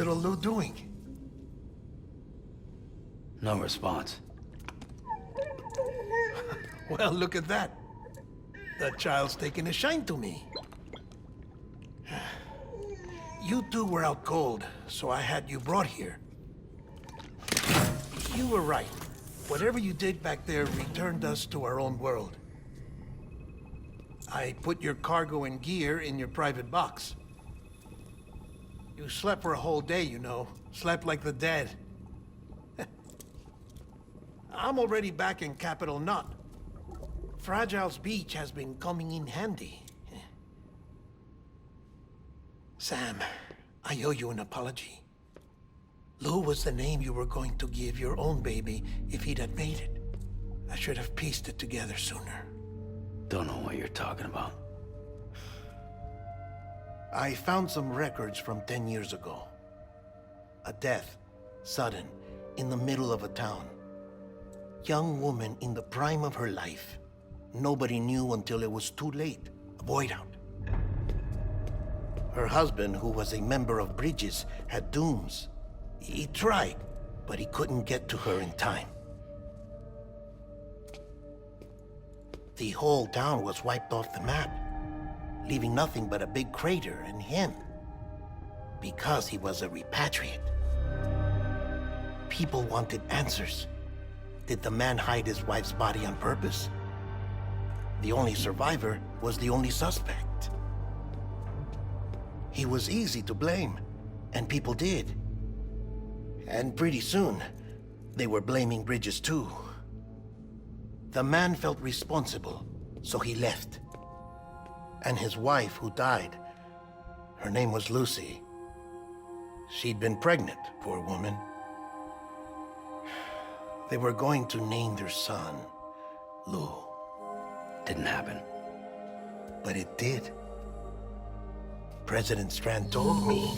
little Lou doing? No response. Well, look at that. The child's taking a shine to me. You two were out cold, so I had you brought here. You were right. Whatever you did back there returned us to our own world. I put your cargo and gear in your private box. You slept for a whole day, you know. Slept like the dead. I'm already back in Capital Knot. Fragile's beach has been coming in handy. Sam, I owe you an apology. Lou was the name you were going to give your own baby if he'd had made it. I should have pieced it together sooner. Don't know what you're talking about. I found some records from 10 years ago. A death, sudden, in the middle of a town. Young woman in the prime of her life. Nobody knew until it was too late. A void out. Her husband, who was a member of Bridges, had dooms. He tried, but he couldn't get to her in time. The whole town was wiped off the map, leaving nothing but a big crater and him. Because he was a repatriate. People wanted answers. Did the man hide his wife's body on purpose? The only survivor was the only suspect. He was easy to blame, and people did. And pretty soon, they were blaming Bridges too. The man felt responsible, so he left. And his wife, who died, her name was Lucy. She'd been pregnant, poor woman. They were going to name their son Lou. Didn't happen. But it did. President Strand told me.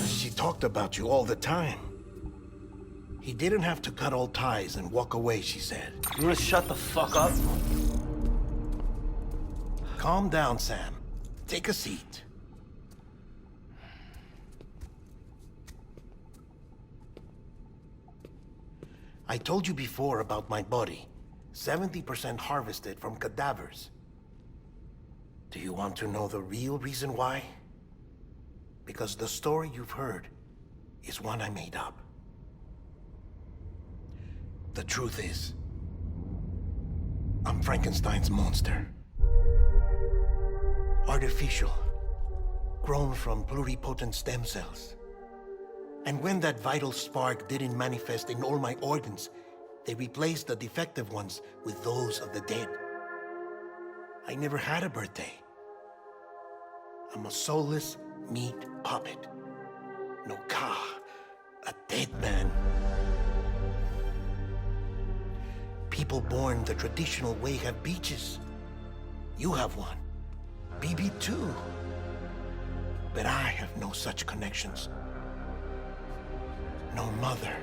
She talked about you all the time. He didn't have to cut all ties and walk away, she said. You wanna shut the fuck up? Calm down, Sam. Take a seat. I told you before about my body. 70% harvested from cadavers. Do you want to know the real reason why? Because the story you've heard is one I made up. The truth is, I'm Frankenstein's monster. Artificial, grown from pluripotent stem cells. And when that vital spark didn't manifest in all my organs, they replaced the defective ones with those of the dead. I never had a birthday. I'm a soulless meat puppet. No ka, a dead man. People born the traditional way have beaches. You have one. BB too. But I have no such connections. No mother.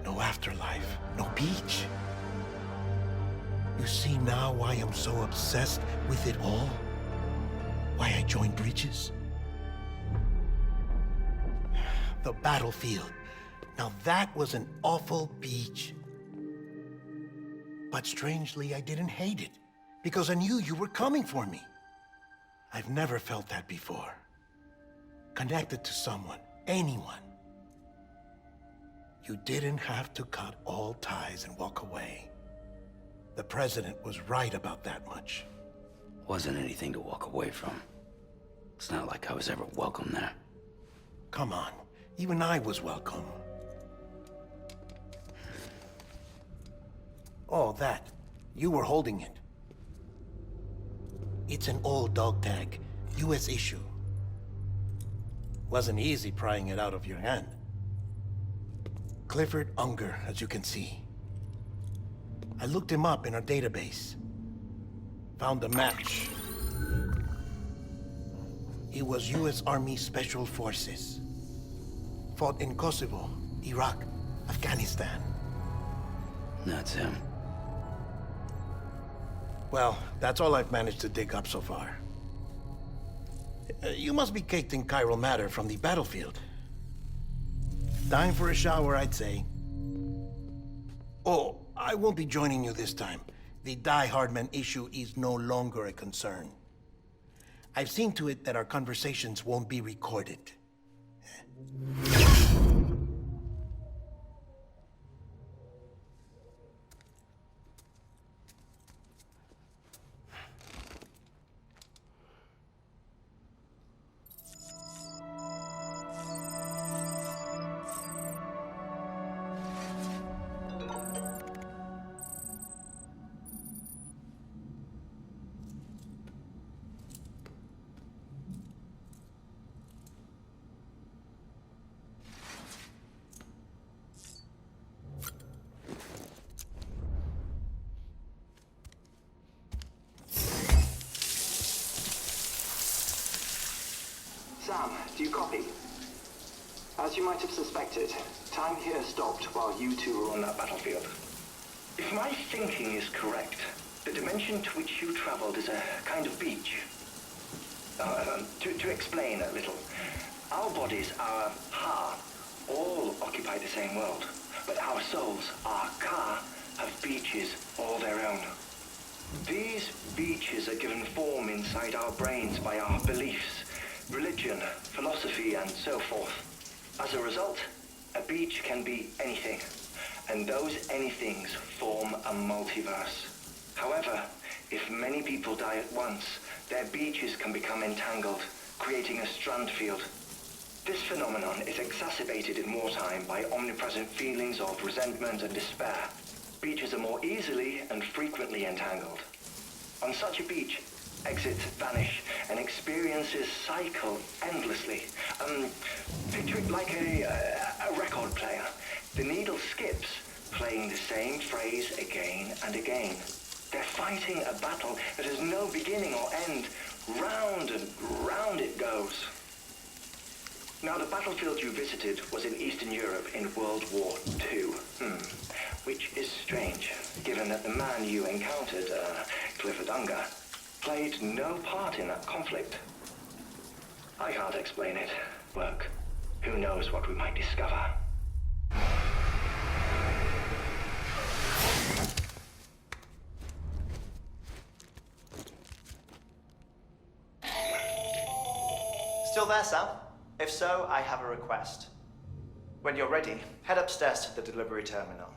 No afterlife. No beach. You see now why I'm so obsessed with it all? Why I joined Bridges? The battlefield. Now that was an awful beach. But strangely, I didn't hate it, because I knew you were coming for me. I've never felt that before. Connected to someone, anyone. You didn't have to cut all ties and walk away. The president was right about that much. Wasn't anything to walk away from. It's not like I was ever welcome there. Come on, even I was welcome. Oh, that. You were holding it. It's an old dog tag, US issue. Wasn't easy prying it out of your hand. Clifford Unger, as you can see. I looked him up in our database. Found a match. He was US Army Special Forces. Fought in Kosovo, Iraq, Afghanistan. That's him. Well, that's all I've managed to dig up so far. You must be caked in chiral matter from the battlefield. Time for a shower, I'd say. Oh, I won't be joining you this time. The Die Hardman issue is no longer a concern. I've seen to it that our conversations won't be recorded. Sam, do you copy? As you might have suspected, time here stopped while you two were on that battlefield. If my thinking is correct, the dimension to which you traveled is a kind of beach. To explain a little, our bodies, our ha, all occupy the same world, but our souls, our ka, have beaches all their own. These beaches are given form inside our brains by our beliefs, religion, philosophy, and so forth. As a result, a beach can be anything, and those anythings form a multiverse. However, if many people die at once, their beaches can become entangled, creating a strand field. This phenomenon is exacerbated in wartime by omnipresent feelings of resentment and despair. Beaches are more easily and frequently entangled. On such a beach, exits vanish and experiences cycle endlessly. Picture it like a record player. The needle skips, playing the same phrase again and again. They're fighting a battle that has no beginning or end. Round and round it goes. Now, the battlefield you visited was in Eastern Europe in World War II. Which is strange, given that the man you encountered, Clifford Unger, played no part in that conflict. I can't explain it. Work. Who knows what we might discover? Still there, Sam? If so, I have a request. When you're ready, head upstairs to the delivery terminal.